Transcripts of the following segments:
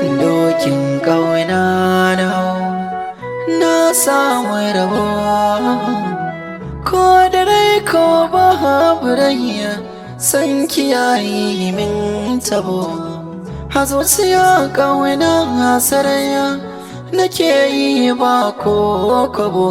dokin ƙauna na na samu rabo ko da rai ko babu rai san kiyaye min tabo a zuciya ƙauna saraya nake yi ba ko kabo.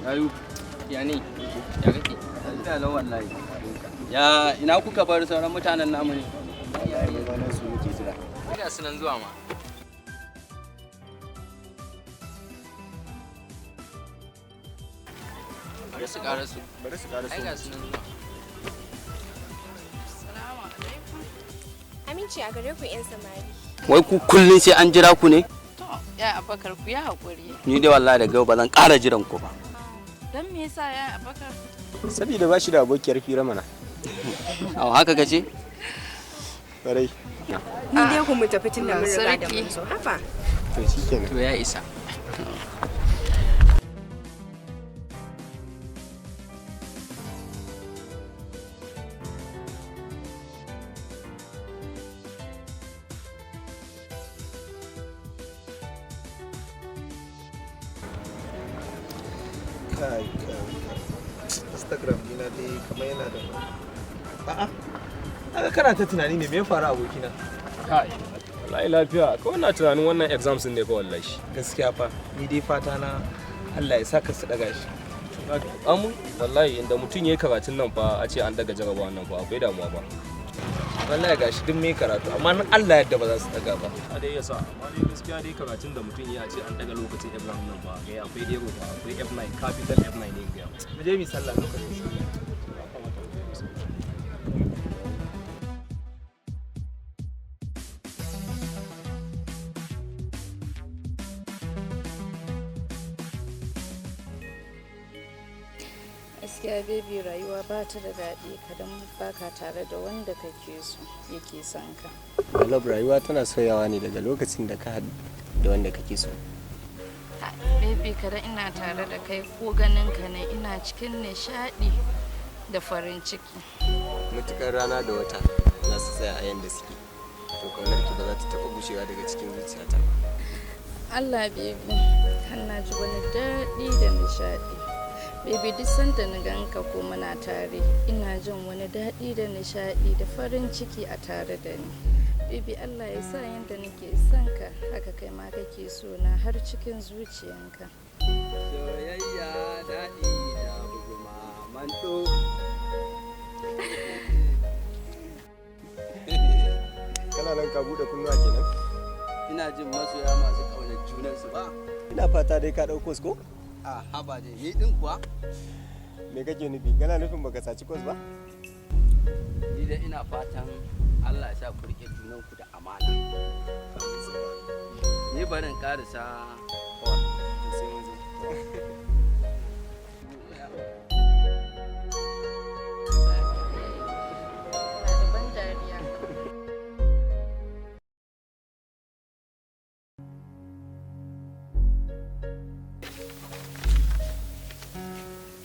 Ayu, ya ne? Ya kake? Ina nan wallahi. Ya ina kuka bar sauran mutanen namu ne? Ya yi ganin su muke jira. Ina sunan zuwa ma. Bari su ƙara su. Ai ga sunan zuwa. Assalamu alaikum. Aminci a gare ku 'yan samari. Wai ku kullun sai an jira ku ne? To, ya Abakar ku ya haƙuri. Ni dai wallahi daga yau ba zan ƙara jiran ku ba. Dan me yasa ya Abakar? Saboda ba shi da abokiyar fira mana. Au haka kace? Barai. Ni dai ku mu tafi tun da mun riga da mun zo. Haba. To shikenan. To ya isa. Kai Instagram dina dai kamar yana da a'a aka kana ta tunani ne me ya faru abokina Kai, wallahi lafiya. Kawai na tunanin wannan exams ne fa wallahi. gaskiya fa ni dai fata na Allah ya saka su daga shi Amu, wallahi inda mutum yayi karatun nan fa a ce an daga jarabawa nan fa akwai damuwa ba. wallahi gashi duk mai karatu amma nan Allah yadda ba za su daga ba A dai yasa, amma dai gaskiya dai karatun da mutum ya ce an daga lokacin exam nan fa ga akwai dai ba akwai F9 capital F9 ne ga. mu je mu sallah lokacin sallah gaskiya baby rayuwa ba ta da daɗi kadan baka tare da wanda kake so yake son ka. Love rayuwa tana soyawa ne daga lokacin da ka haɗu da wanda kake so. Baby kada ina tare da kai ko ganin ka ne ina cikin nishaɗi da farin ciki. Mutukar rana da wata za su tsaya a yanda suke. To kaunarki ba za ta taɓa gushewa daga cikin zuciyata ba. Allah baby har na ji wani daɗi da nishaɗi. Baby duk sanda na ganka ko muna tare ina jin wani daɗi da nishaɗi da farin ciki a tare da ni. Baby Allah ya sa yanda nake son ka haka kai ma kake so na har cikin zuciyanka. Soyayya daɗi da buguma manto. kana nan ka bude kunnuwa kenan. Ina jin masoya masu kaunar junansu ba. Ina fata dai ka dauko ko? A haba dai ni din kuwa. Me kake nufi? Kana nufin baka saci kos ba? Ni dai ina fatan Allah ya sa ku rike junanku da amana. Ni barin karisa sai mun zo.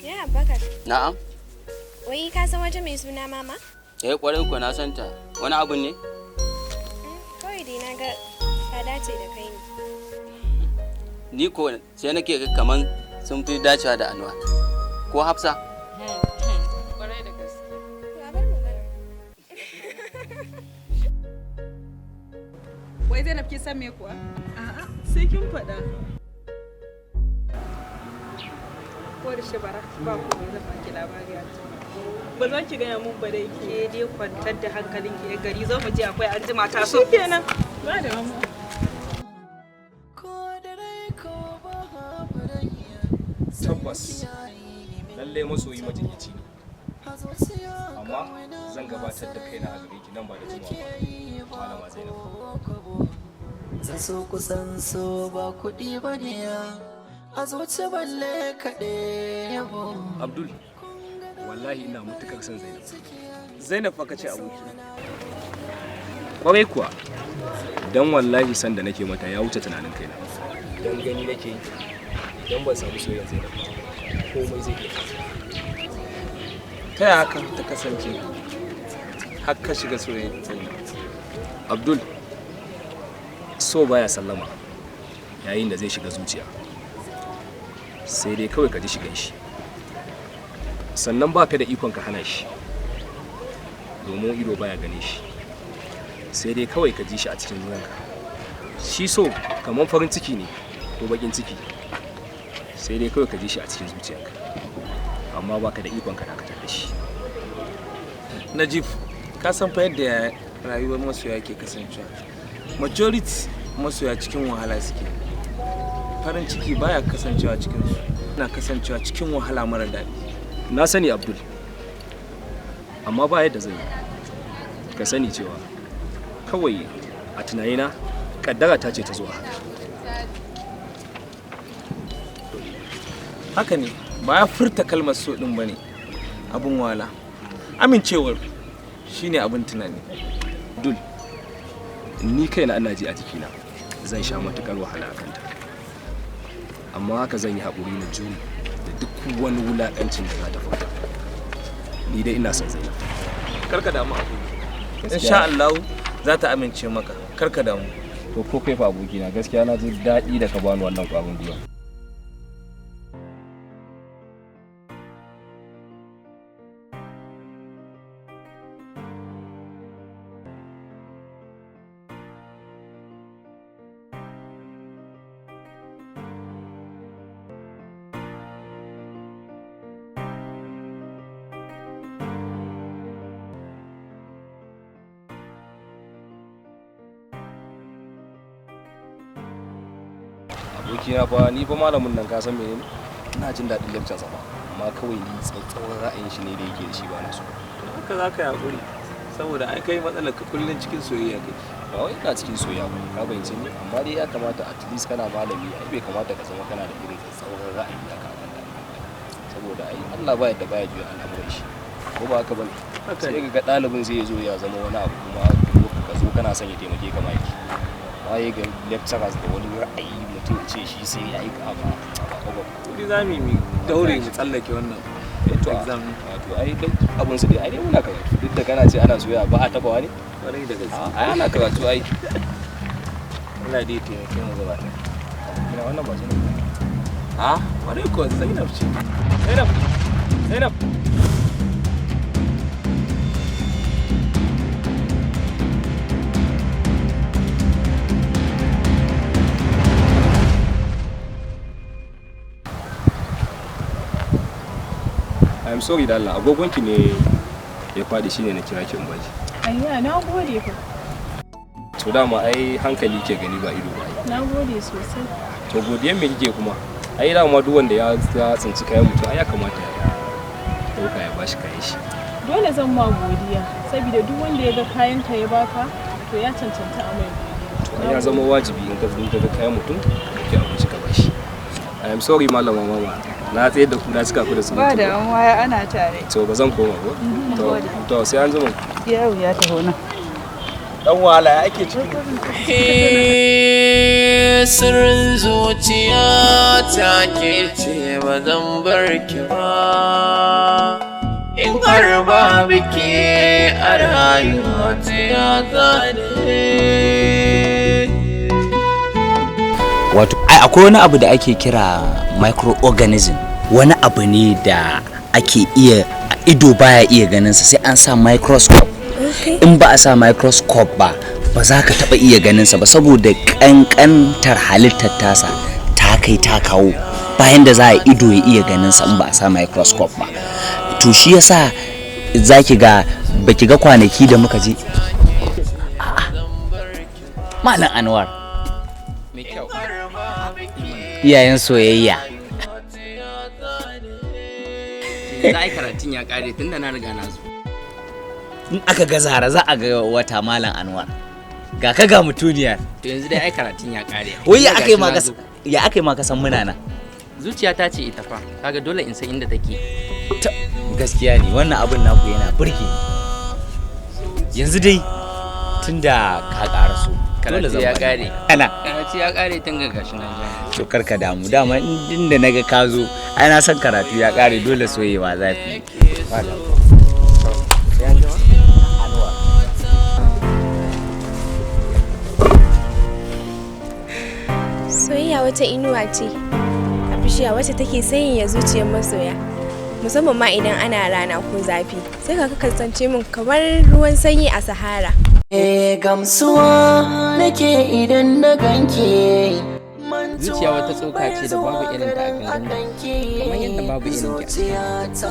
Ya Bakar, Na'am. wai ka san wata mai suna mama? Kwarai ko na santa. Wani abu ne? Kawai dai na ga ta dace da kai ne. Ni ko sai nake ga kaman sun fi dacewa da Anwar. Ko Hafsa? Kwarai da gaske. Ya bar magana. Wai Zainab kin san me kuwa? A'a, sai kin faɗa. Ko da shi bara ba ku zan baki labari a ba za ki gaya mun ba dai ke dai kwantar da hankalinki ya gari zo mu je akwai anjima ta so kenan ba da mamu. Tabbas lallai masoyi majinyaci ne, amma zan gabatar da kaina a gare ki nan ba da jimawa ba, malama Zainab. Zan so kusan so ba kuɗi ba ne a zuci balle kaɗe yabo. Abdul, wallahi ina mutukar son Zainab. Zainab fa kace aboki. Kwarai kuwa, dan wallahi san da nake mata ya wuce tunanin kaina. Dan gani nake idan ban samu soyayyar Zainab ba, komai zai iya. Ta yaya haka ta kasance har ka shiga soyayya Zainab? Abdul, so baya sallama yayin da zai shiga zuciya. Sai dai kawai ka ji shigan shi. Sannan baka da ikon ka hana shi. Domin ido baya gane shi. Sai dai kawai ka ji shi a cikin zuwanka. Shi so kamar farin ciki ne ko bakin ciki. Sai dai kawai ka ji shi a cikin zuciyarka. Amma baka da ikon ka dakatar da shi. Najib, ka san fa yadda rayuwar masoya ke kasancewa. Majority masoya cikin wahala suke. Farin ciki baya kasancewa cikin su. Yana kasancewa cikin wahala mara daɗi. Na sani Abdul. Amma ba yadda zai yi. Ka sani cewa kawai a tunanina kaddara ta ce ta zuwa. Haka ne, ba ya furta kalmar so din bane abun wahala. Amincewar shine abin tunani. Abdul, ni kaina ana ji a jikina zan sha matukar wahala a kanta. Amma haka zan yi haƙuri na juri da duk wani wulaƙancin da za ta furta. Ni dai ina son Zainab. Karka damu abu. Insha Allah za ta amince maka. Karka damu. To ko kai fa abokina gaskiya na ji daɗi da ka bani wannan ƙwarin gwiwa. Abokina fa ni fa malamin nan ka san menene? Ina jin daɗin lecture sa fa, amma kawai ni tsautsauran ra'ayin shi ne da yake da shi ba na so. Haka za ka yi haƙuri saboda ai kai matsalar ka kullum cikin soyayya kake. Ba wai ina cikin soyayya ba, ka bayyance ni, amma dai ya kamata at least kana malami, ai bai kamata ka zama kana da irin tsautsauran ra'ayi da ka banda. Saboda ai Allah ba yadda baya juya al'amuran shi. Ko ba haka bane? Sai ga ɗalibin zai zo ya zama wani abu kuma ka zo kana son ya taimake ka maki. Waye ga lecturers da wani ra'ayi mutum ce shi sai ya yi kafa Kudi za mu yi daure mu tsallake wannan exam. Wato ai duk abun su dai ai dai muna karatu duk da kana ce ana soyayya ba a taba wani Kwarai da gaske. ai ana karatu ai. Allah dai taimake mu gaba ɗaya. Kina wannan ba shi ne. Kwarai ko Zainab ce. Zainab. Zainab. I'm sorry da Allah, agogonki ne ya faɗi shine na kira ki in baji. Ayya na gode fa. to dama ai hankali ke gani ba ido ba. Na gode sosai. To godiyan me kike kuma? Ai dama duk wanda ya tsinci kayan mutum ai ya kamata ya dauka ya bashi kayan shi. Dole zan ma godiya saboda duk wanda ya ga kayan ka ya baka to ya cancanta a mai godiya. Ya zama wajibi in ka ga kayan mutum ka abinci ka bashi. I am sorry malama mama. Na tsaye da ku na cika ku da sunan. Ba da waya ana tare. To ba zan koma ko? To sai an zama. Yau ya taho nan. Dan wahala ya ake ciki. Sirrin zuciya ta ke ce ba zan bar ki ba. In har ba biki a rayuwa ta zane. Wato akwai wani abu da ake kira microorganism, wani abu ne da ake iya ido baya iya ganin sa sai an sa microscope. In ba a sa microscope ba za ka taba iya ganin sa ba saboda kankantar halittar tasa ta kai ta kawo bayan da za a ido ya iya ganin sa in ba a sa microscope ba. To shi yasa zaki ga baki ga kwanaki da muka je Malam Anwar iyayen soyayya za a yi karatun ya kare tun da na riga na zo. In aka ga Zara za a ga wata Malam Anwar ga ka ga mutuniya. To yanzu dai ai karatun ya kare. Wai ya aka yi ma ka san muna nan? Zuciyata ce ita fa kaga dole in san inda take. Gaskiya ne wannan abin naku yana burge yanzu dai tunda ka karaso Karatu ya kare. Ana Karatu ya kare tun ga gashi nan. to karka damu dama inda naga ka zo ai na san karatu ya kare dole soyewa zafi. Soyayya wata inuwa ce a bishiya wacce take sanyaya zuciyar masoya. Musamman ma idan ana rana ko zafi. Sai ka kasance min kamar ruwan sanyi a Sahara. Gamsuwa nake idan na ganke. Zuciya wata tsoka ce da babu irin ta a gangan kamar yadda babu irin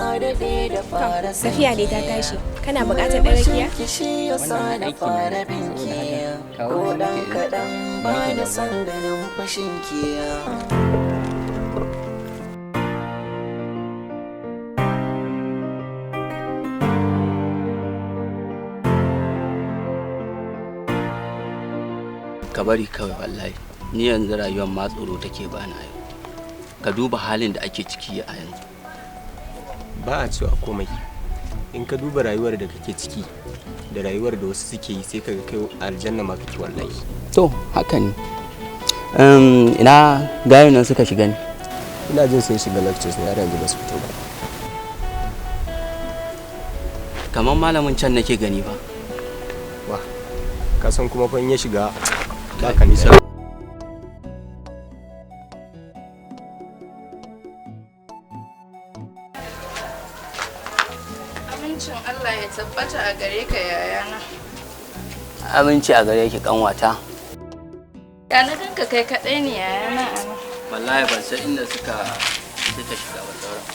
ta. Safiya dai ta tashi. Kana buƙatar ɗan rakiya? Wannan aiki na kawo da muke ba da san ganin fashin kiya. ka bari kawai wallahi ni yanzu rayuwar ma tsoro take bani yau. Ka duba halin da ake ciki a yanzu. Ba a cewa komai. In ka duba rayuwar da kake ciki da rayuwar da wasu suke yi sai ka ga kai aljanna ma kake wallahi. To haka ne. Ina gayon nan suka shiga ne. Ina jin sun shiga lectures ne har yanzu ba su fito ba. Kamar malamin can nake gani ba. Wa ka san kuma fa in ya shiga ba ka nisa. Amincin Allah ya tabbata a gare ka yayana. Aminci a gare ki kanwata. Ya na ganka kai kaɗai ne yayana a nan. Wallahi ban san inda suka shiga ba sauran.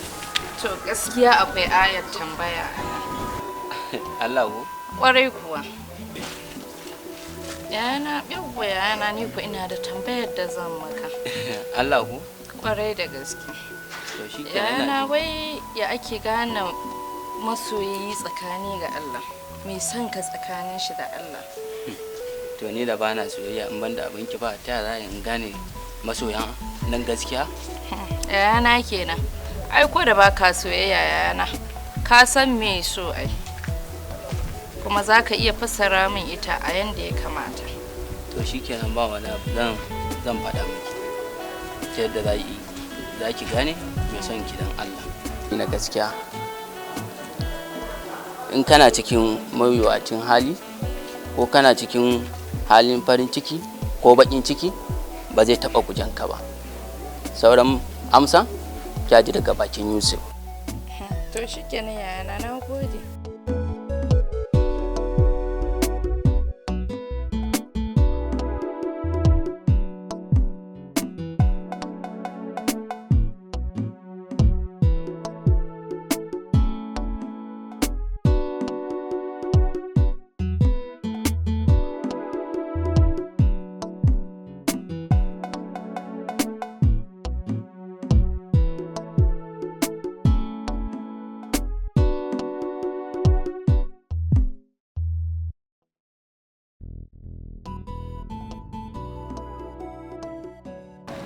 To gaskiya akwai ayar tambaya a nan. Allah ko? Ƙwarai kuwa. Yayana ni ku ina da tambayar da zan maka. Allah ko? Ƙwarai da gaske. To shi kenan. Yayana wai ya ake gane masoyi tsakani ga Allah. Mai son ka tsakanin shi da Allah. To ni da bana soyayya in banda abinki ba ta za in gane masoyan nan gaskiya? Yayana kenan. Ai ko da baka soyayya yayana. Ka san me so ai. Kuma za ka iya fassara min ita a yanda ya kamata. To shi kenan ba wani abu zan faɗa miki. Ta yadda za ki gane mai son ki dan Allah. Na gaskiya. In kana cikin mawuyacin hali ko kana cikin halin farin ciki ko baƙin ciki ba zai taɓa gujanka ba. Sauran amsa kya ji daga bakin Yusuf. To shi kenan yayana na gode.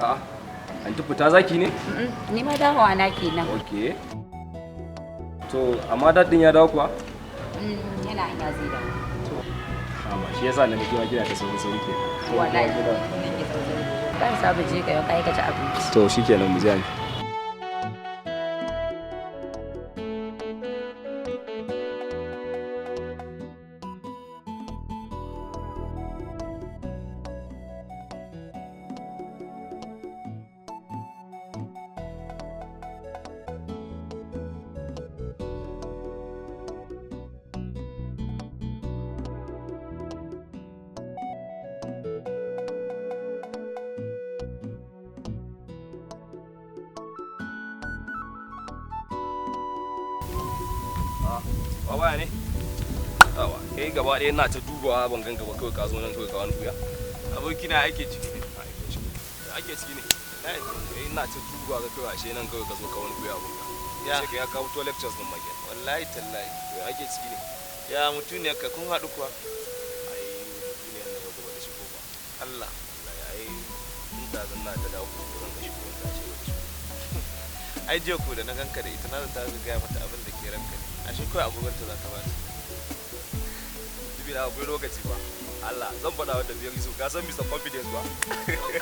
A'a, an fita zaki ne? Ni ma dawowa na kenan. Okay. To, amma daɗin ya dawo kuwa? Yana hanya zai dawo. Amma shi yasa na kira kira ta sauri ke. Wallahi. Kan sabu je ka yau kai ka ci abinci. To, shikenan mu je. Baba ne? Awa, kai gaba ɗaya ina ta dubawa ban gan gaba kawai ka zo nan kawai ka wani buya. Abokina ake ciki ne. Ake ciki ne. Ina ta dubawa ga kawai ashe nan kawai ka zo ka wani buya abun ka. Ya ka ya kawo to lectures din mage. Wallahi tallahi. Ake ciki ne. Ya mutuniyar ka kun haɗu kuwa? Ai mutuniyar na gaba da shigo ba. Allah. Ai in da zan na ta dawo ko zan ka shigo ta ce ba shigo. Ai jiya ko da na ganka da ita na ta ga mata abin da ke ranka ne. Ashe kawai agogon ta za ta ba ta. Dubi da akwai lokaci ba. Allah zan faɗa wanda biyar so ka san Mr. Confidence ba.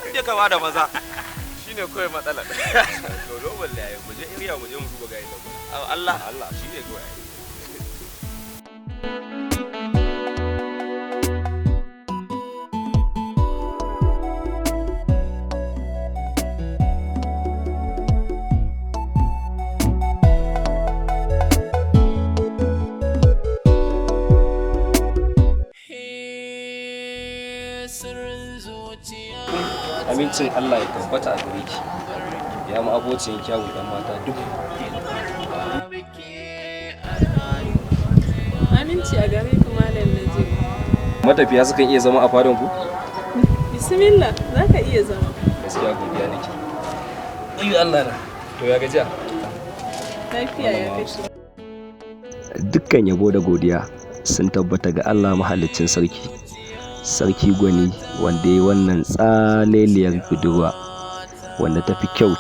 Inda ka bada maza. Shine kawai matsalar. To dole ne mu je area mu je mu duba gayi nan. Allah Allah shine kawai. Amincin Allah ya tabbata a gare ki. Ya mu abocin kyawun dan mata duk. Aminci a gare ku malam Najib. Matafiya sukan iya zama a fadon ku? Bismillah, za ka iya zama. Gaskiya godiya nake. Ayyu Allah na. To ya gajiya? Lafiya ya gashi. Dukkan yabo da godiya sun tabbata ga Allah mahaliccin sarki. Sarki gwani wanda ya wannan tsaleliyar budurwa wanda tafi kyau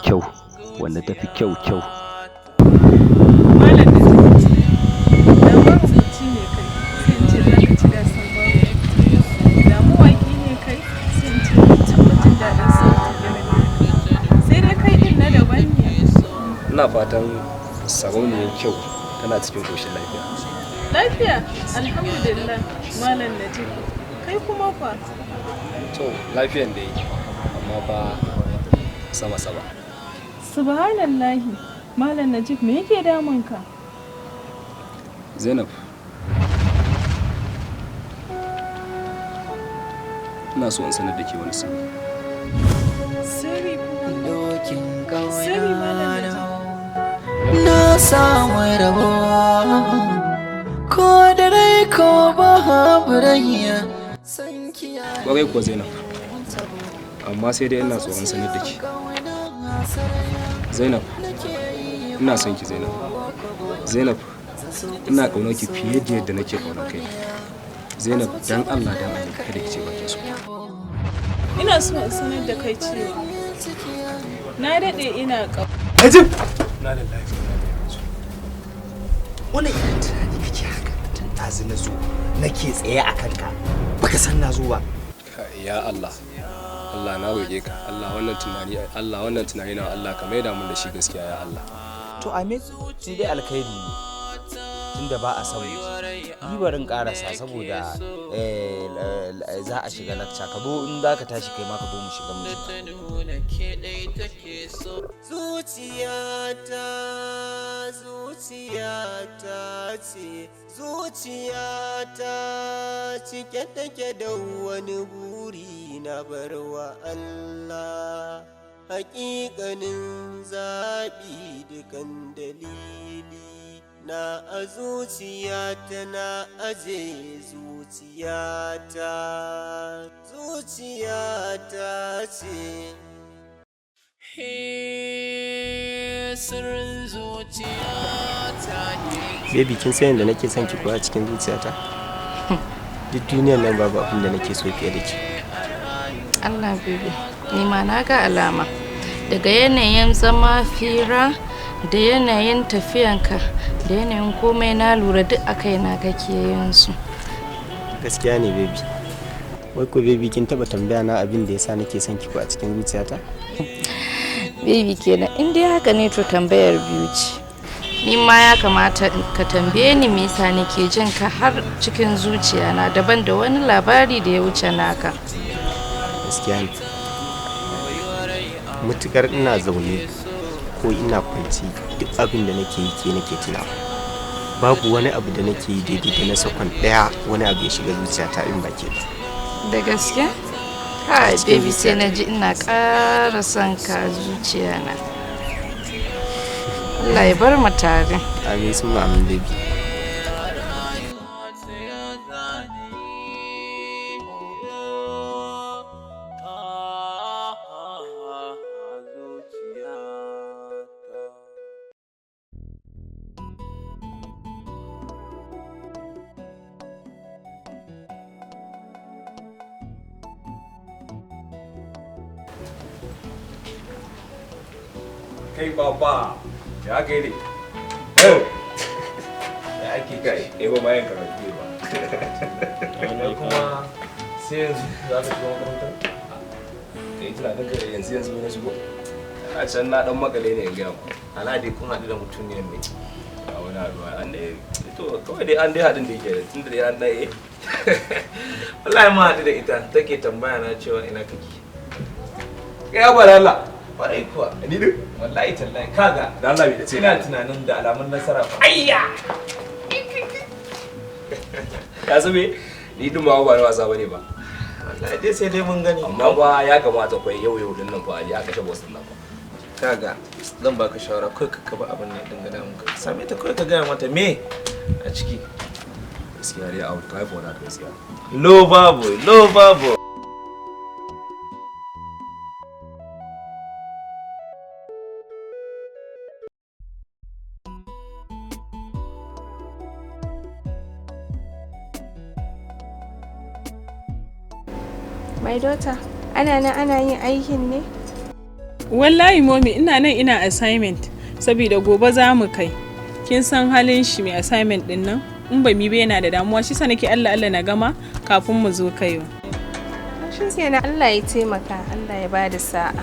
wanda tafi kyau Malam da da marubuci ne kai sai in ce za ka ci gasan babu da mawaƙi ne kai sai in ce tabbatin daɗin sautin ganin sai dai kai ɗin na daban ne. Ina fatan sarauniyar kyau tana cikin koshin lafiya. Lafiya alhamdulillah malam Najib. Kai kuma fa? To, lafiyan da yake, amma fa sama-sama. Subhanallahi, Malam Najib me yake damun ka? Zainab, ina so in sanar da ke wani sirri. Sirri kuma? Sirri Malam Najib. Na samu rabo, ko da rai ko babu rayya. Ƙwarai kuwa Zainab, amma sai dai ina tsoron sanar da ke. Zainab, ina son ki Zainab. Zainab, ina ƙaunar ki fiye da yadda nake ƙaunar kai. Zainab, dan Allah dan Allah kada ki ce ba ki so. Ina so in sanar da kai cewa na daɗe ina Najib! Na da lafiya. Wani irin tunani kake haka tun ɗazu na zo nake tsaye a kanka baka san na zo ba. Ya Allah, Allah na roƙe ka, Allah wannan tunani na Allah ka maida mun da shi gaskiya ya Allah. To amin, ni dai alkhairi ne. Tunda ba a samu ni barin karasa saboda za a shiga lakca ka zo in za ka tashi kai ma ka zo mu shiga mu zuciyata ce zuciyata cike take da wani buri na barwa Allah hakikanin zaɓi dukan dalili na a zuciyata na aje zuciyata ce sirrin zuciyata baby kin san yadda nake son ki kuwa cikin zuciyata duk duniyar nan babu abin da nake so fiye da ki Allah baby ni ma na ga alama daga yanayin zama fira da yanayin tafiyanka da yanayin komai na lura duk a kaina kake yin su. Gaskiya ne baby. Wai ko baby kin taba tambaya na abin da yasa nake son ki ko a cikin zuciyata? Baby kenan in dai haka ne to tambayar biyu ce. Ni ma ya kamata ka tambaye ni me yasa nake jin ka har cikin zuciyana daban da wani labari da ya wuce naka. Gaskiya ne. Mutukar ina zaune ko ina kwanci duk abin da nake yi ke nake tunawa. Babu wani abu da nake yi daidai da na sakon daya wani abu ya shiga zuciyata in ba ke ba. Da gaske? Kai baby sai na ji ina ƙara son ka zuciyana. Allah ya bar mu tare. Amin sun amin baby. Kai baba, ya kai ne? Ya ake kai, ba ma yin karatu ba. Wannan kuma sai yanzu za ka shiga makarantar? Kai tunanin ka yanzu na shigo. A can na dan makale ne in gaya mu. Ala dai kun haɗu da mutum ne mai. A wani haɗuwa an dai to kawai dai an dai haɗin da yake tunda dai an dai Wallahi ma haɗu da ita take tambaya na cewa ina kake. kai ba da Allah. Kwarai kuwa. Ni duk wallahi tallahi kaga da Allah bai da ce ina tunanin da alamun nasara fa. Ayya! Ka zabe ni duk ma ba na wasa bane ba. Wallahi dai sai dai mun gani. Amma ba ya kamata kai yau din nan fa a kashe boss din nan fa. Kaga zan baka shawara kai ka ba abin nan dinga damun ka. Same ta kai ka gaya mata me a ciki. Gaskiya dai a try for that gaskiya. Lover boy. My daughter, ana yin aikin ne? Wallahi momi ina nan ina assignment saboda gobe za mu kai. Kin san halin shi mai assignment din nan? In ba mi ba yana da damuwa shi sa nake Allah na gama kafin mu zo kaiwa. Shi kenan Allah ya taimaka, Allah ya bada sa'a.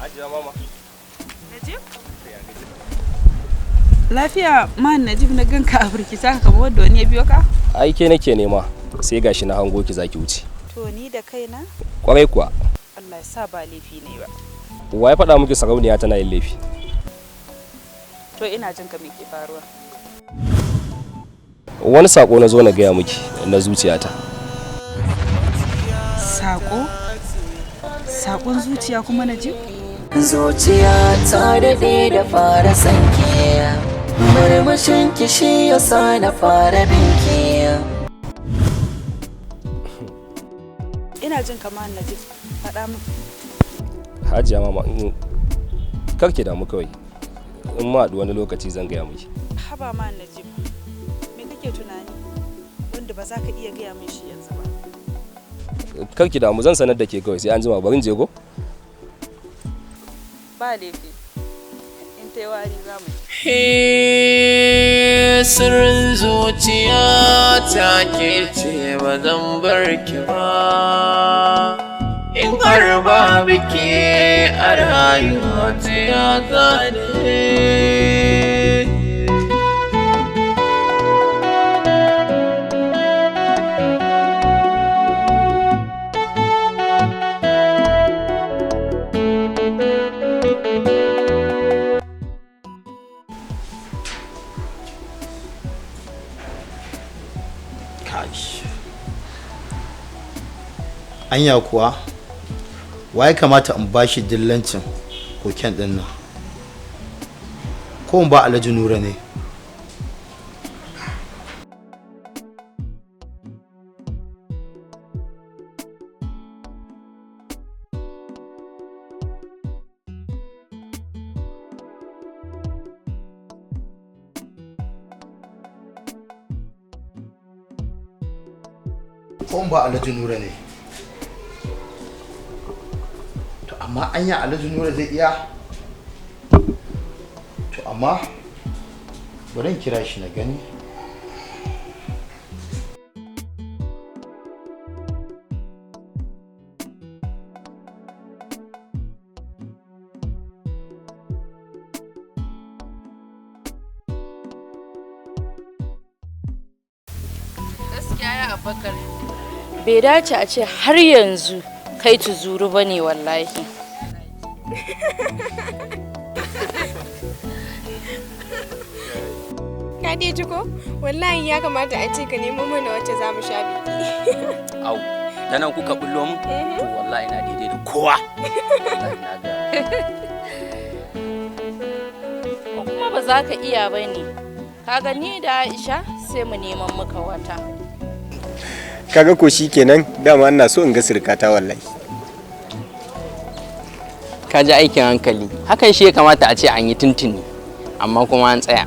Hajiya mama. Najib? Lafiya man Najib na ganka a burkita kamar wanda wani ya biyo ka? Ai ke nake nema sai gashi na hango ki zaki wuce. To ni da kaina? Kwarai kuwa. Allah ya sa ba laifi ne ba. Wa ya faɗa miki sarauniya tana yin laifi? To ina jin ka me ke faruwa? Wani sako na zo na gaya miki na zuciyata. Sako? Sakon zuciya kuma Najib? Zuciya ta daɗe da fara sanke, murmushin kishi ya sa na fara binki. Ina jin kamar Najib, faɗa min. Hajiya mama, karki damu kawai. In ma haɗu wani lokaci zan gaya miki. Haba ma Najib, me kake tunani wanda ba za ka iya gaya min shi yanzu ba? Karki damu zan sanar da ke kawai sai an jima barin je go. Ba laifi in ta yi wari za mu sirrin zuciya ta ke ce ba zan bar ki ba, in har ba biki a rayuwa ta ya zane. anya kuwa wa ya kamata in bashi dillancin koken din nan, ko in ba Alhaji Nura ne? Ko in ba Alhaji Nura ne? To amma anya Alhaji Nura zai iya? To amma bari in kira shi na gani. Gaskiya ya Abubakar, bai dace a ce har yanzu kai tuzuru bane wallahi. Ka dai ji ko? Wallahi ya kamata a ce ka nemo mana wacce za mu sha biki. Au, ta nan kuka bullo mu? To wallahi na daidai da kowa. Wallahi na ga. Ko kuma ba za ka iya bane. Kaga ni da Aisha sai mu neman maka wata. Kaga ko shikenan, dama ina so in ga sirkata wallahi. Ka ji aikin hankali. Hakan shi ya kamata a ce an yi tuntuni, amma kuma an tsaya.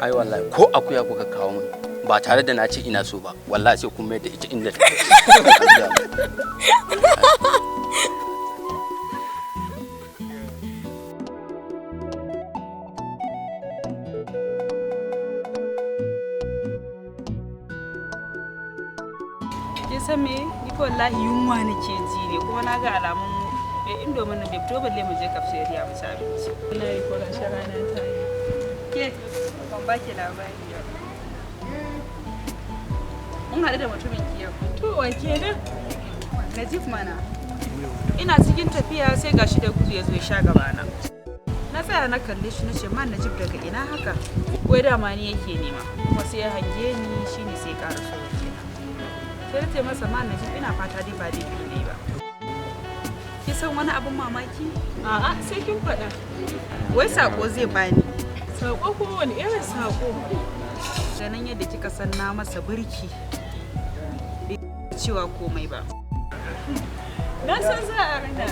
Ai wallahi ko akuya kuka kawo min ba tare da na ce ina so ba, wallahi sai kun mai da ita inda take. Kin san me? Ni ko wallahi yunwa nake ji ne, kuma na ga alamun indomin nan bai fito balle mu je cafeteria mu ci abinci. Wallahi ko ga rana ta yi. Ke, ban baki labari yau. Mun haɗu da mutumin ki yau. To wa kenan? Najib mana. Ina cikin tafiya sai gashi da gudu ya zo ya sha gabana. Na tsaya na kalle shi na ce man Najib daga ina haka? Wai dama ni yake nema. Kuma sai ya hange ni shine sai ya ƙara so kenan. Sai na ce masa man Najib ina fata dai ba laifi ne ba. Ki san wani abin mamaki? A'a sai kin faɗa. Wai sako zai bani. Sako kuma wani irin sako? Ganin yadda kika san na masa birki. Bai cewa komai ba. Na san za a rana.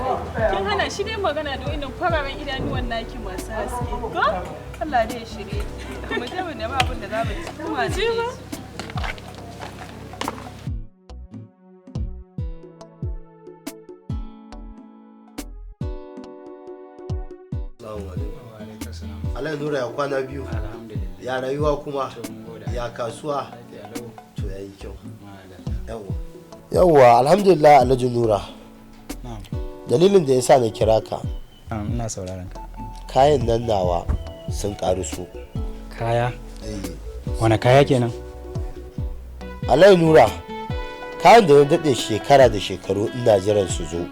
Kin hana shi dai magana da wannan fararen idanuwan naki masu haske. Ko? Allah dai ya shirye. Mu je mu nemi abin da za mu ci. Kuma je ba. Allah Nura ya kwana biyu. Ya rayuwa kuma ya kasuwa. To yayi kyau. Yawwa alhamdulillah Alhaji Nura. Dalilin da yasa na kira ka. Ina sauraron ka. Kayan nan nawa sun su. Kaya? Wane kaya kenan? Alhaji Nura, kayan da na daɗe shekara da shekaru ina jiran su zo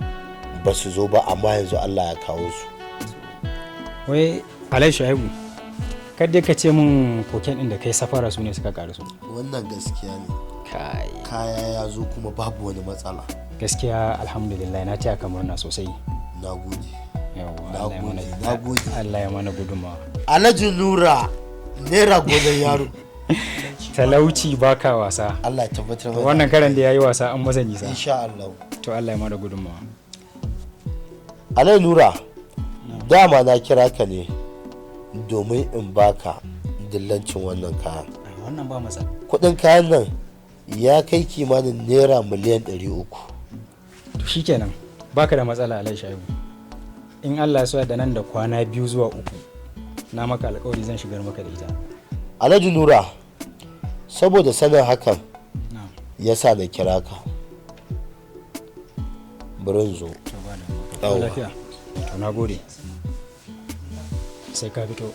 ba su zo ba, amma yanzu Allah ya kawo su. Wai Alhaji Shuaibu, kadai ka ce min koken ɗin da kai safara su ne suka su. Wannan gaskiya ne. Kaya ya zo kuma babu wani matsala. Gaskiya alhamdulillah na taya ka murna sosai. Na gode. Na gode. Allah ya mana gudunmawa. Alhaji Nura, naira gonar yaro. Talauci baka wasa. Allah ya tabbatar mana. Wannan karan da yayi wasa an masa nisa. Insha Allah. To Allah ya mana gudunmawa. Alhaji Nura, dama na kira ka ne domin in baka dillancin wannan kayan. Wannan ba matsala. Kudin kayan nan ya kai kimanin naira miliyan 300. To shikenan, baka da matsala Alhaji Shuaibu. In Allah ya so da nan da kwana 2 zuwa 3 na maka alƙawari zan shigar maka da ita. Alhaji Nura, saboda sanin hakan yasa na kira ka. Burin zo. Lafiya. To na gode. Sai ka fito.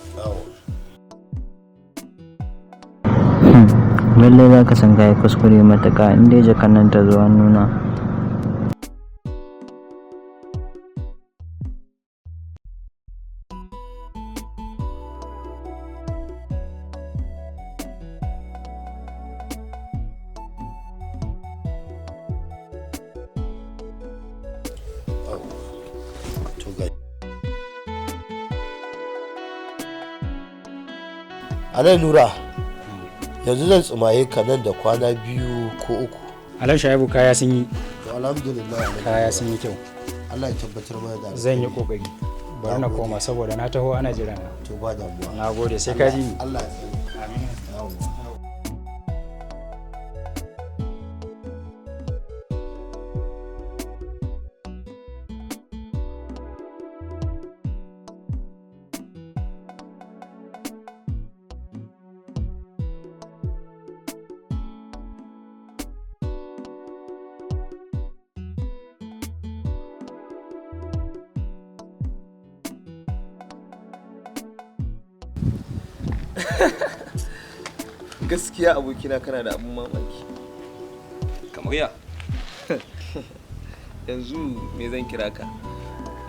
Lallai za ka san kayi kuskure matuƙa in dai jakan nan ta zo nuna. alai nura yanzu zan tsumaye ka nan da kwana 2 ko 3. alai shaibu kaya sun yi. to alhamdulillah kaya sun yi kyau. Allah ya tabbatar mana da zan yi kokari. bari na koma saboda na taho ana jira na. to ba damuwa. na gode sai ka ji ni. Allah ya tsare. amin. Gaskiya abokina kana da abun mamaki. Kamar ya? Yanzu me zan kira ka?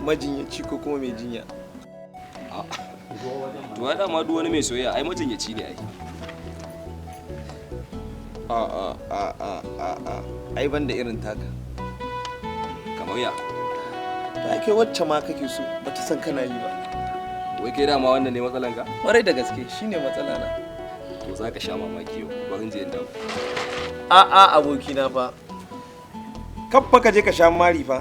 Majinyaci ko kuma mai jinya? To ya dama duk wani mai soyayya ai majinyaci ne ai. Ai ban da irin taka. Kamar ya? Ta kai wacce ma kake so bata san kana yi ba. Wai kai dama wannan ne matsalanka? Warai da gaske shine matsala na. To za ka sha mamaki yau bari je in dawo. Abokina fa. Kaffa ka je ka sha mari fa.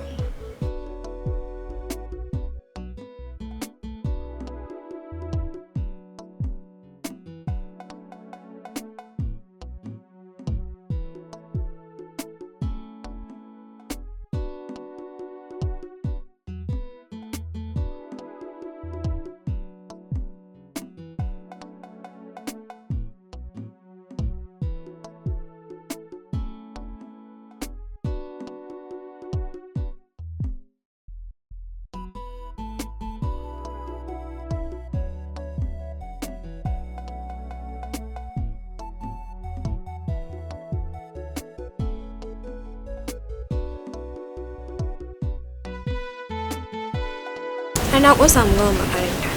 Ana kosa mu gama makaranta.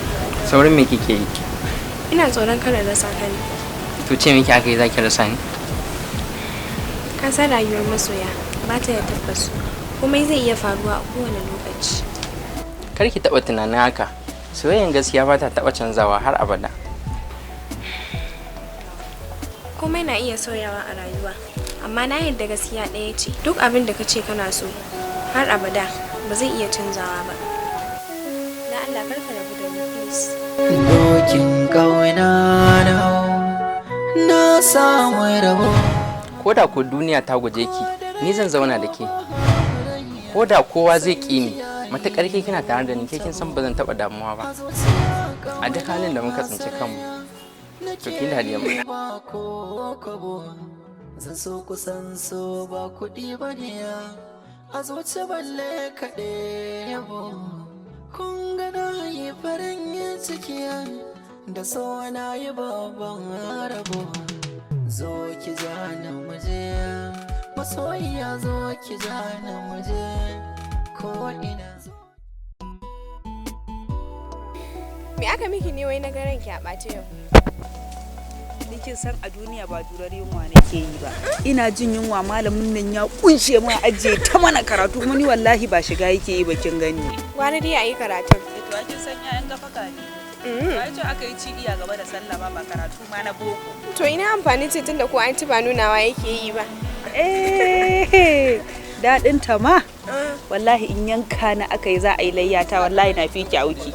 Saurin me kike yi? Ina tsoron kada rasa ka ne. To ce miki aka yi zaki rasa ni? Ka san rayuwar masoya ba ta da tabbas. Komai zai iya faruwa a kowane lokaci. Kar ki taɓa tunanin haka. Soyayyen gaskiya ba ta taɓa canzawa har abada. Komai na iya sauyawa a rayuwa. Amma na yadda gaskiya ɗaya ce. Duk abin da ka ce kana so har abada ba zai iya canzawa ba. Allah karka rabu da ni please. Dokin kauna na samu rabo. Ko da ko duniya ta guje ki, ni zan zauna da ke. Ko da kowa zai ƙi ni, matuƙar ke kina tare da ni, ke kin san ba zan taɓa damuwa ba. A duk halin da muka tsinci kanmu, to kin da yamma. Zan so kusan so ba kuɗi ba ne, a zuci balle kaɗai yabo. Kun ga na yi farin ciki da so na yi babban rabo. Zo ki ja na muje, masoyiya zo ki ja na muje, ko ina zo. Me aka miki ne wai na garan ki a ɓace yau? Kin san a duniya ba durar yunwa nake yi ba. Ina jin yunwa malamin nan ya kunshe mu ajiye ta mana karatu kuma ni wallahi ba shiga yake yi ba kin gani. Wani dai ayi karatun. To kin san yayan gafaka ne. Ba ce aka yi cibiya gaba da sallah ba karatu ma na boko. To ina amfani ce tunda ko an ci ba nunawa yake yi ba. Daɗin ta ma. Wallahi in yanka na aka yi za a yi layyata wallahi na fi ki auki.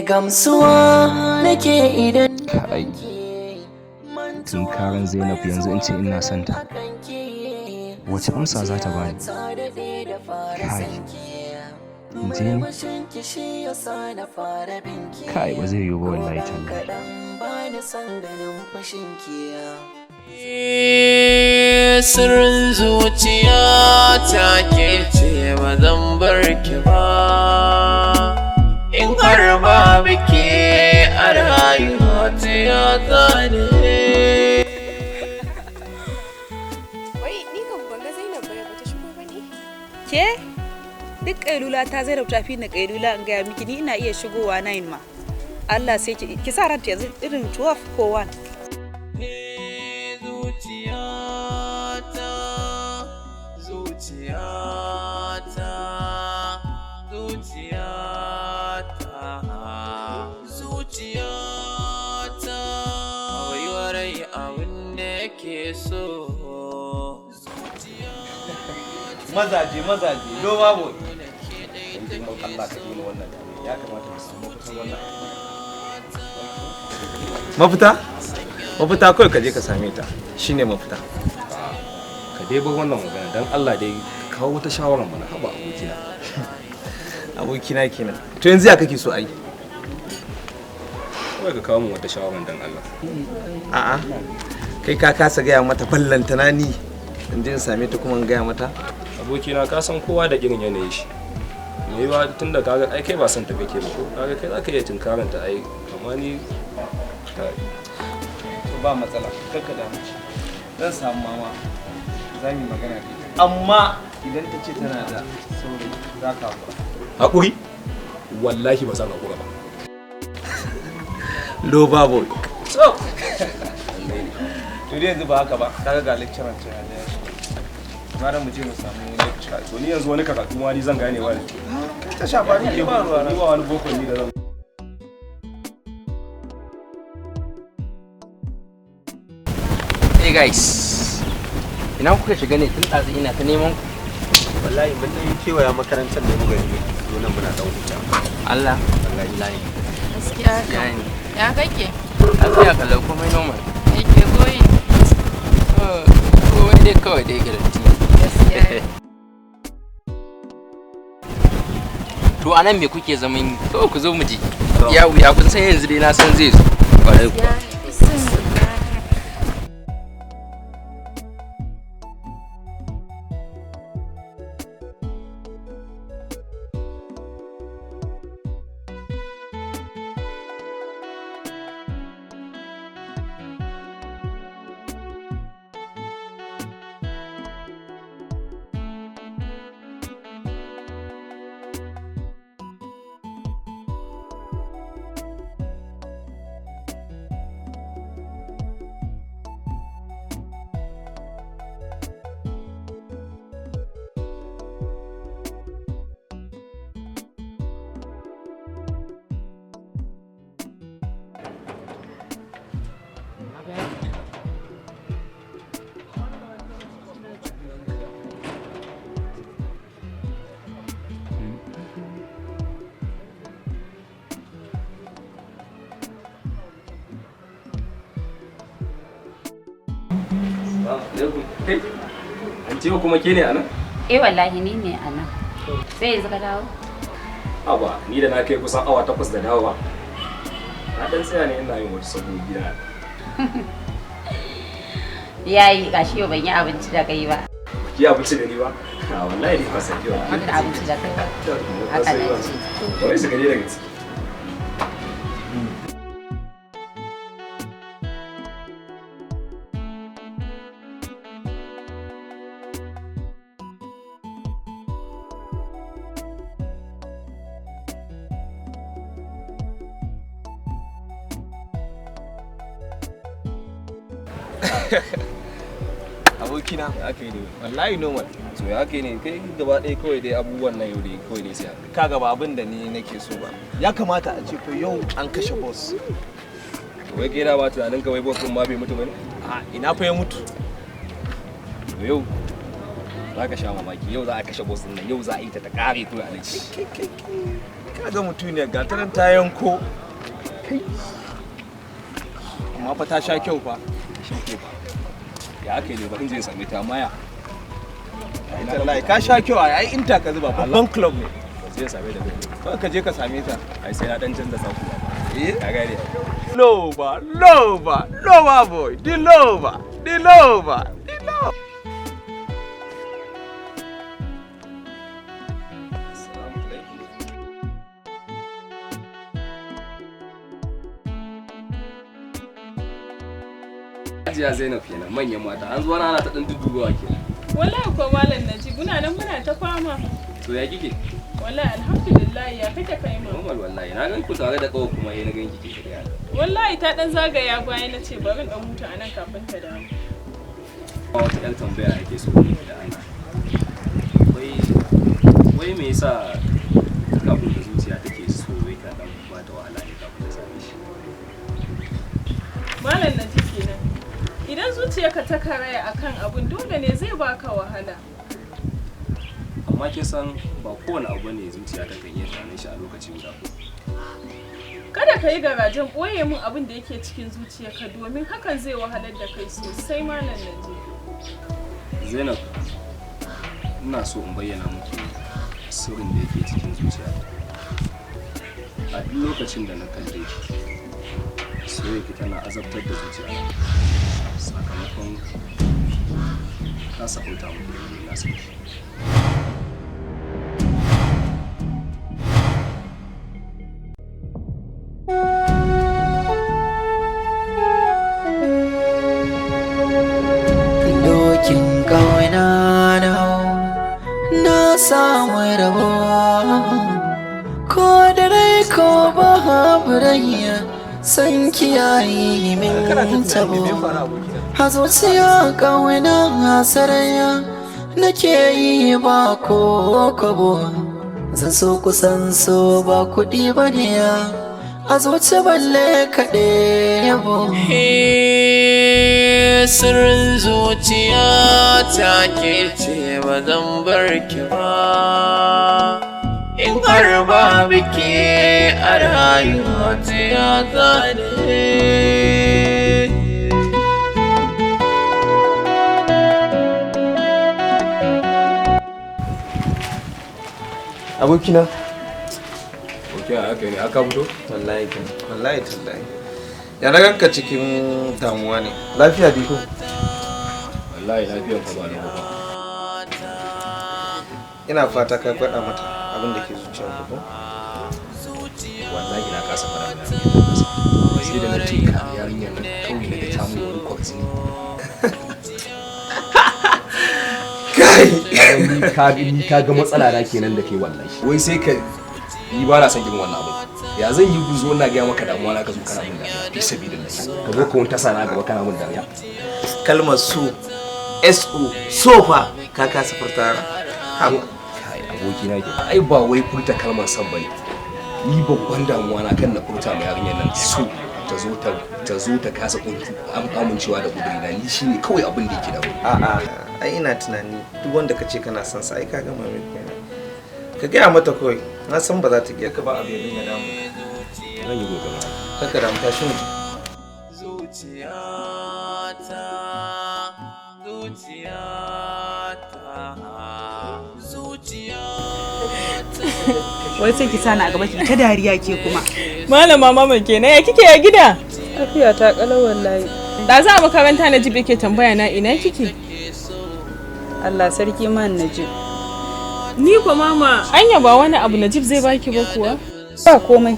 Gamsuwa nake idan tunkaran Zainab yanzu in ce ina son ta, wace amsa za ta bani? Kai, in je ni? Kai, ba zai yiwu ba wallahi tallahi. Sirrin zuciya ta ke ce ba zan bar ki ba. In har ba bike a rayuwa ta ya zane. Wai ni kan banga Zainab ba ta shigo ba ne? Ke? Duk kailula ta Zainab ta fi na kailula in gaya miki ni ina iya shigowa 9 ma. Allah sai ki sa ranta yanzu irin 12 ko 1. mazaje do babu in Allah ka yi wannan ya kamata ka samu kusan wannan mafita kawai ka je ka same ta shine mafita ka dai bar wannan magana dan Allah dai kawo wata shawara mana haba abokina kenan to yanzu ya kake so ai kawai ka kawo mu wata shawara dan Allah a'a kai ka kasa gaya mata ballantana ni in je in same ta kuma in gaya mata abokina ka san kowa da irin yanayin shi me yiwa tunda kaga ai kai ba san ta kake ba ko kaga kai zaka iya tinkaranta ai amma ni ba matsala kakka da mu zan samu mama za mu magana da ita amma idan ta ce tana da saurayi za ka hakuri wallahi ba zan hakura ba lo babu so to dai yanzu ba haka ba kaga ga lecturer ce ya mara mu je mu samu lecturer to ni yanzu wani karatu ma ni zan gane wani ta shafa ni ba ruwa ni ba wani boko ni da zan Hey guys, ina kuka shiga ne tun ɗazu ina ta neman ku? Wallahi mun dai kewaya makarantar ne muka yi nan muna dan huta. Allah, wallahi. Gaskiya ka. Ya kake? Lafiya kalau komai normal. Yake goyi. Komai dai kawai dai garanti. Gaskiya. To anan me kuke zaman to ku zo mu ji. Ya kun san yanzu dai na san zai zo. Kwarai kuwa. Kai, an ce kuma ke ne a nan? Eh wallahi ni ne a nan. Sai yanzu ka dawo? Aba, ni da na kai kusan awa 8 da dawowa. Na dan tsaya ne ina yin wata sabuwar gida. Yayi gashi yau ban yi abinci da kai ba. Ki abinci da ni ba? A wallahi ni ba san ki ba. Ban abinci da kai ba. Haka ne ce. Wai su gani daga ciki. abokina aka yi ne wallahi normal so ya aka yi ne kai gaba ɗaya kawai dai abubuwan nan yau dai kawai dai sai ka gaba abin da ni nake so ba ya kamata a ce ko yau an kashe boss wai kai da ba tunanin ka wai boss din ma bai mutu bane a ina fa ya mutu yau za ka sha mamaki yau za a kashe boss din nan yau za a yi ta kare ko a laci kaga mutum ne ga taran ta yanko amma fa ta sha kyau fa ya aka yi ne ba in je same ta maya wallahi ka sha kyau ai inta ka zuba babban club ne zai same da kai ka je ka same ta ai sai na dan canza saku ka gane lover boy the lover Hajiya Zainab kenan manyan mata an zuwa ana ta dan duddubawa kenan. Wallahi ko malam Najib muna nan muna ta fama. To ya kike? Wallahi alhamdulillah ya kake kai ma. Normal wallahi na gan ku tare da kawo kuma na gan kike kiriya. Wallahi ta dan zagaya bayan na ce bari dan huta anan kafin ta dawo. Wata ɗan tambaya ake so ne da ana. Wai me yasa kafin da zuciya take so wai ka dan ba ta wahala ne kafin ta same shi. Malam Najib kenan. idan zuciyarka ta karaya akan abun dole ne zai baka wahala. Amma ke san ba kowane abu ne zuciya ta kan iya tunanin shi a lokaci guda. Kada ka yi garajen ɓoye min abin da yake cikin zuciyarka domin hakan zai wahalar da kai sosai malam Najib. Zainab, ina so in bayyana muku sirrin da yake cikin zuciyata. A duk lokacin da na kalle ki, soyayyaki tana azabtar da zuciyata. Sakamakon na sabunta muku da na sani. Dokin ƙauna na samu rabo, ko da rai ko babu rai san kiyaye min tabo. A zuciya ƙauna saraya nake yi ba ko kobo. Zan so kusan so ba kuɗi ba ne, a zuci balle kaɗe yabo. Sirrin zuciya ta ke ce ba zan bar ki ba, in har ba biki a rayuwa ta ya zane. Abokina Ok, haka ne aka fito? wallahi tallahi ya na ganka cikin damuwa ne. Lafiya diko? Wallahi lafiyan ka ba na ba. Ina fata ka faɗa mata abin da ke zuciyarka ko? Wallahi na kasa fara da sai da na ce ka yarinyar nan kawai na ta mu wani kwatsi. Kai ka ga matsala na kenan da kai wallahi. Wai sai ka yi ba na son irin wannan abu. Ya zan yi guzo na ga maka damuwa na ka zo kana min dariya fi sabilillah. Ka zo ka wanta sana gaba kana min dariya. Kalmar so sofa ka kasa furta kai aboki na ke. Ai ba wai furta kalmar san bane. Ni babban damuwa na kan na furta mai yarinyar nan so ta zo ta kasa amincewa da kudiri na ni shine kawai abin da yake da mu. A'a ai ina tunani duk wanda ka ce kana son sa ai ka gama mai kenan. Ka gaya mata kawai na san ba za ta iya ka ba abu ya dinga damu. Zan yi gogama. Kaka da mutashi mu. Wai sai ki sani a gaba ki ta dariya ke kuma. Malama mama kenan ya kike a gida? Lafiya ta kalau wallahi. Da za a makaranta Najib yake tambaya na ina kike? Allah sarki man Najib. Ni ko mama anya ba wani abu Najib zai baki ba kuwa? Ba komai.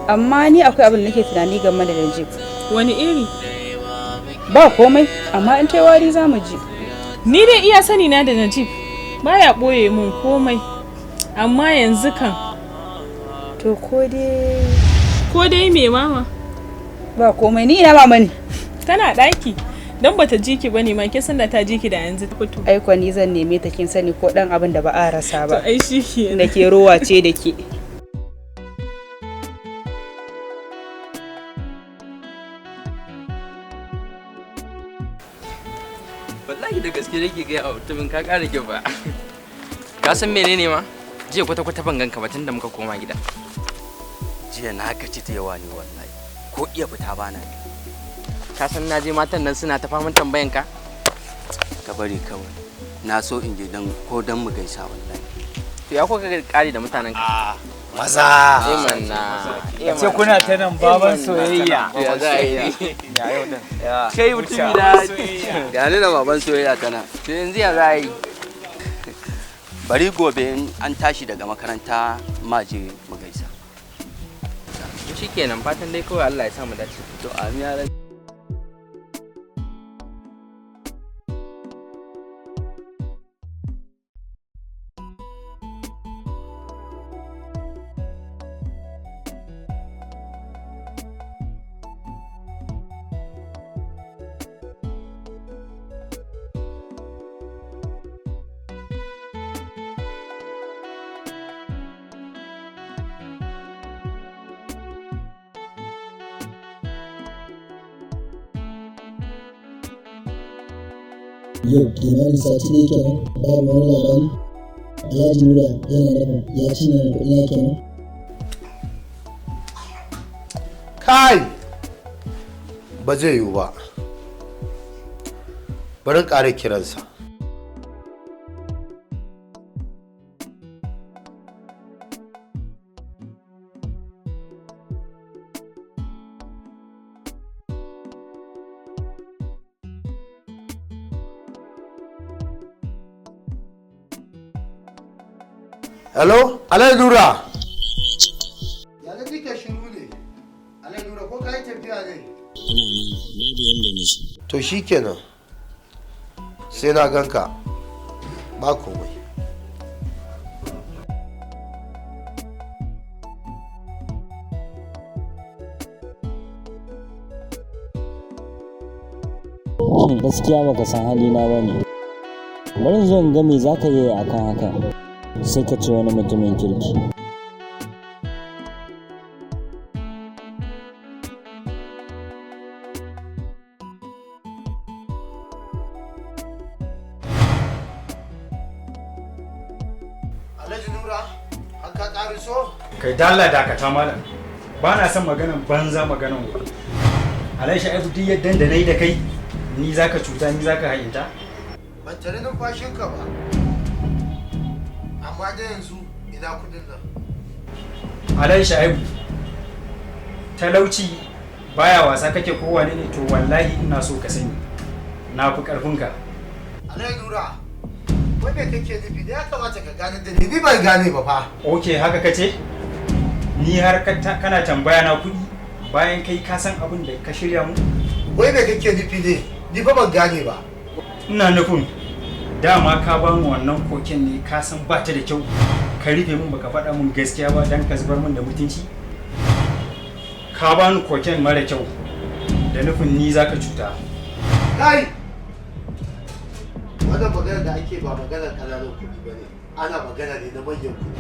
Amma ni akwai abin da nake tunani game da Najib. Wani iri? Ba komai, amma in tai wari za mu ji. Ni dai iya sani na da Najib baya boye mun komai. Amma yanzu kan to ko dai me mama? Ba komai, ni ina mama ne. Tana daki. Dan bata ji ki bane ma kin san da ta ji ki da yanzu ta fito. Ai ko ni zan neme ta kin sani ko dan abin da ba a rasa ba. To ai shikenan. Nake rowa ce da ke. Wallahi da gaske nake ga a mutumin ka ƙara ba. Ka san menene ma? Jiya kwata-kwata ban ganka ba tunda muka koma gida. Jiya na gaci da yawa ne wallahi. Ko iya fita bana ne. Ka san na je matan nan suna ta faman tambayan ka? Ka bari kawai. Na so in je dan ko dan mu gaisa wallahi. To ya ko ka kare da mutanen ka? Maza. Ce kuna ta nan baban soyayya. Ya za a yi. Ya yau din. Kai mutumi da. Ga ni da baban soyayya tana. To yanzu ya za a yi. Bari gobe in an tashi daga makaranta ma je mu gaisa. Shikenan fatan dai kawai Allah ya sa mu dace. To amin ya rabbi. yau kimanin sati ne kenan babu wani labari. Alhaji Nura yana nufin ya cinye min kuɗi na kenan. Kai ba zai yiwu ba, bari ƙara kiransa. Hello, Alhaji Nura. Ya da kike shiru ne? Alhaji Nura ko kai tafiya ne? To shikenan. Sai na ganka. Ba komai. Gaskiya baka san halina ba ne. Bari zo in ga me za ka yi akan haka. Sai ka ce wani mutumin kirki. Alhaji Nura, an ka ƙariso? Kai dalla dakata malam. Ba na son maganan banza maganan ku. Alhaji Sha'ibu duk yadda da nayi da kai, ni zaka cuta ni zaka hayinta? Ban tare numfashinka ba. Amma da yanzu ina kudin nan. Alhaji Sha'ibu, talauci baya wasa kake kowane ne, to wallahi ina so ka sani na fi karfinka. Alhaji Nura, wai me kake nufi da ya kamata ka gane da ni ban gane ba fa. Okay, haka kace? Ni har kana tambaya na kuɗi bayan kai ka san abin da ka shirya mu? Wai me kake nufi ne? Ni fa ban gane ba. Ina nufin dama ka ba mu wannan koken ne ka san ba ta da kyau, ka rufe min baka faɗa min gaskiya ba dan ka zubar min da mutunci. Ka ba ni koken mara kyau da nufin ni zaka cuta. Kai! Wannan magana da ake ba maganar ƙananan kuɗi ba ne, ana magana ne na manyan kuɗi.